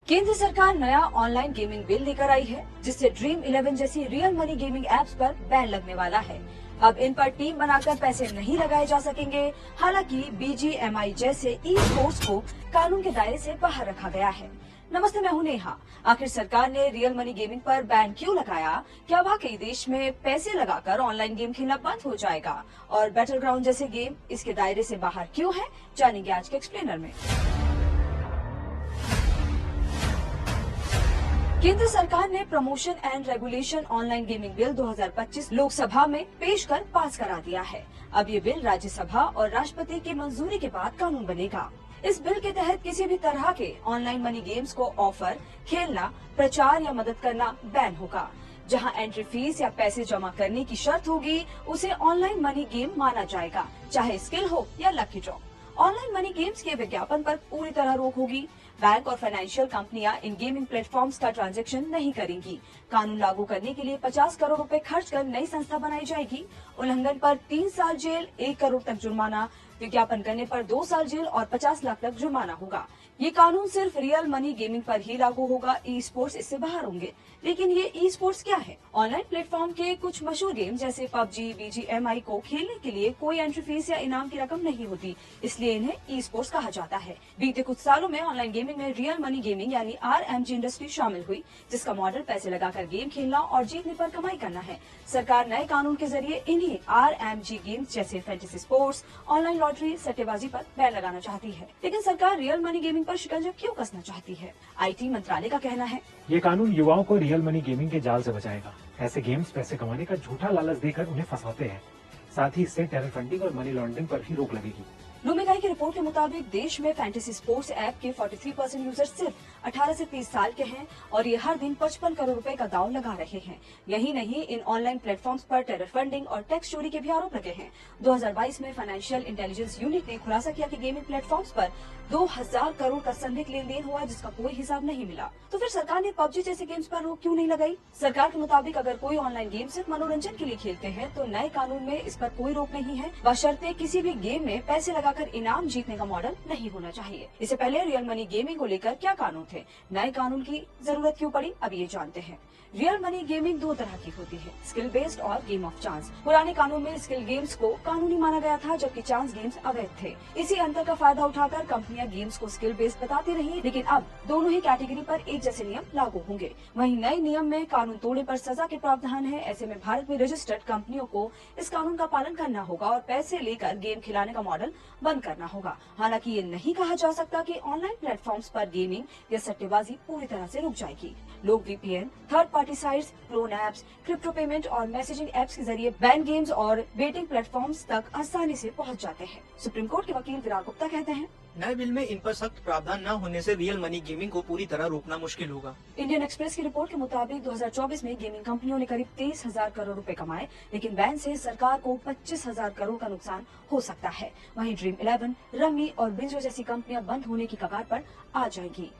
केंद्र सरकार नया ऑनलाइन गेमिंग बिल लेकर आई है, जिससे ड्रीम 11 जैसी रियल मनी गेमिंग एप्स पर बैन लगने वाला है। अब इन पर टीम बनाकर पैसे नहीं लगाए जा सकेंगे। हालांकि BGMI जैसे ई स्पोर्ट्स को कानून के दायरे से बाहर रखा गया है। नमस्ते, मैं हूं नेहा। आखिर सरकार ने रियल मनी गेमिंग पर बैन क्यों लगाया? क्या वाकई देश में पैसे लगाकर ऑनलाइन गेम खेलना बंद हो जाएगा? और बैटल ग्राउंड जैसे गेम इसके दायरे से बाहर क्यों है, जानेंगे आज के एक्सप्लेनर में। केंद्र सरकार ने promotion and regulation online gaming bill 2025 Lok Sabha में पेश कर पास करा दिया है। अब ये बिल राज्यसभा और राष्ट्रपति की मंजूरी के बाद कानून बनेगा। इस बिल के तहत किसी भी तरह के ऑनलाइन मनी गेम्स को ऑफर, खेलना, प्रचार या मदद करना बैन होगा। जहां एंट्री फीस या पैसे जमा करने की शर्त होगी, उसे ऑनलाइन मनी गेम माना जाएगा, चाहे स्किल हो या lucky draw. Online money games के विज्ञापन पर पूरी तरह रोक होगी। बैंक और फाइनेंशियल कंपनियां इन गेमिंग प्लेटफॉर्म्स का ट्रांजैक्शन नहीं करेंगी। कानून लागू करने के लिए 50 करोड़ रुपए खर्च कर नई संस्था बनाई जाएगी। उल्लंघन पर 3 साल जेल, 1 करोड़ तक जुर्माना, विज्ञापन करने पर 2 साल जेल और 50 लाख तक जुर्माना होगा। ये कानून सिर्फ रियल मनी गेमिंग पर ही लागू होगा। ई स्पोर्ट्स इससे बाहर होंगे। लेकिन ये ई स्पोर्ट्स क्या है? ऑनलाइन प्लेटफॉर्म के कुछ मशहूर गेम जैसे PUBG, BGMI को खेलने के लिए कोई एंट्री फीस या इनाम की रकम नहीं होती, इसलिए इन्हें ई स्पोर्ट्स कहा जाता है। बीते कुछ सालों में ऑनलाइन गेमिंग में रियल मनी गेमिंग यानी RMG इंडस्ट्री शामिल हुई, जिसका मॉडल पैसे लगाकर गेम खेलना और जीतने पर कमाई करना है। सरकार नए कानून के जरिए इन्हीं RMG गेम्स जैसे फैंटेसी स्पोर्ट्स, ऑनलाइन लॉटरी, सट्टेबाजी पर बैन लगाना चाहती है। लेकिन सरकार रियल मनी गेमिंग पर शिकंजा क्यों कसना चाहती है? IT मंत्रालय का कहना है, ये कानून युवाओं को रियल मनी गेमिंग के जाल से बचाएगा। ऐसे गेम्स पैसे कमाने का झूठा लालच देकर उन्हें फंसाते हैं। साथ ही इससे टेरर फंडिंग और मनी लॉन्ड्रिंग पर भी रोक लगेगी। लुमेगाई की रिपोर्ट के मुताबिक देश में फैंटेसी स्पोर्ट्स ऐप के 43% यूजर्स सिर्फ 18 से 30 साल के हैं और ये हर दिन 55 करोड़ रुपए का दांव लगा रहे हैं। यही नहीं, इन ऑनलाइन प्लेटफॉर्म्स पर टेरर फंडिंग और टैक्स चोरी के भी आरोप लगे हैं। 2022 में फाइनेंशियल इंटेलिजेंस यूनिट ने खुलासा किया कि गेमिंग प्लेटफॉर्म्स पर 2000 करोड़ का संदिग्ध लेन देन हुआ, जिसका कोई हिसाब नहीं मिला। तो फिर सरकार ने PUBG जैसे गेम्स पर रोक क्यों नहीं लगाई? सरकार के मुताबिक अगर कोई ऑनलाइन गेम सिर्फ मनोरंजन के लिए खेलते हैं तो नए कानून में इस पर कोई रोक नहीं है, बशर्ते किसी भी गेम में पैसे लगाकर इनाम जीतने का मॉडल नहीं होना चाहिए। इससे पहले रियल मनी गेमिंग को लेकर क्या कानून थे? नए कानून की जरूरत क्यों पड़ी, अब ये जानते हैं। रियल मनी गेमिंग 2 तरह की होती है, स्किल बेस्ड और गेम ऑफ चांस। पुराने कानून में स्किल गेम्स को कानूनी माना गया था, जबकि चांस गेम्स अवैध थे। इसी अंतर का फायदा उठाकर कंपनियां गेम्स को स्किल बेस्ड बताती रही, लेकिन अब दोनों ही कैटेगरी पर एक जैसे नियम लागू होंगे। वहीं नए नियम में कानून तोड़ने पर सजा के प्रावधान है। ऐसे में भारत में रजिस्टर्ड कंपनियों को इस कानून का पालन करना होगा और पैसे लेकर गेम खिलाने का मॉडल बंद करना होगा। हालांकि ये नहीं कहा जा सकता कि ऑनलाइन प्लेटफॉर्म्स पर गेमिंग या सट्टेबाजी पूरी तरह से रुक जाएगी। लोग VPN, third party sites, clone apps, crypto payment और मैसेजिंग ऐप्स के जरिए बैन गेम्स और बेटिंग प्लेटफॉर्म्स तक आसानी से पहुंच जाते हैं। सुप्रीम कोर्ट के वकील विराट गुप्ता कहते हैं, नए बिल में इन पर सख्त प्रावधान न होने से रियल मनी गेमिंग को पूरी तरह रोकना मुश्किल होगा। इंडियन एक्सप्रेस की रिपोर्ट के मुताबिक 2024 में गेमिंग कंपनियों ने करीब 23,000 करोड़ रुपए कमाए, लेकिन बैन से सरकार को 25,000 करोड़ का नुकसान हो सकता है। वहीं ड्रीम 11, रमी और बिंजो जैसी कंपनियां बंद होने की कगार पर आ जाएंगी।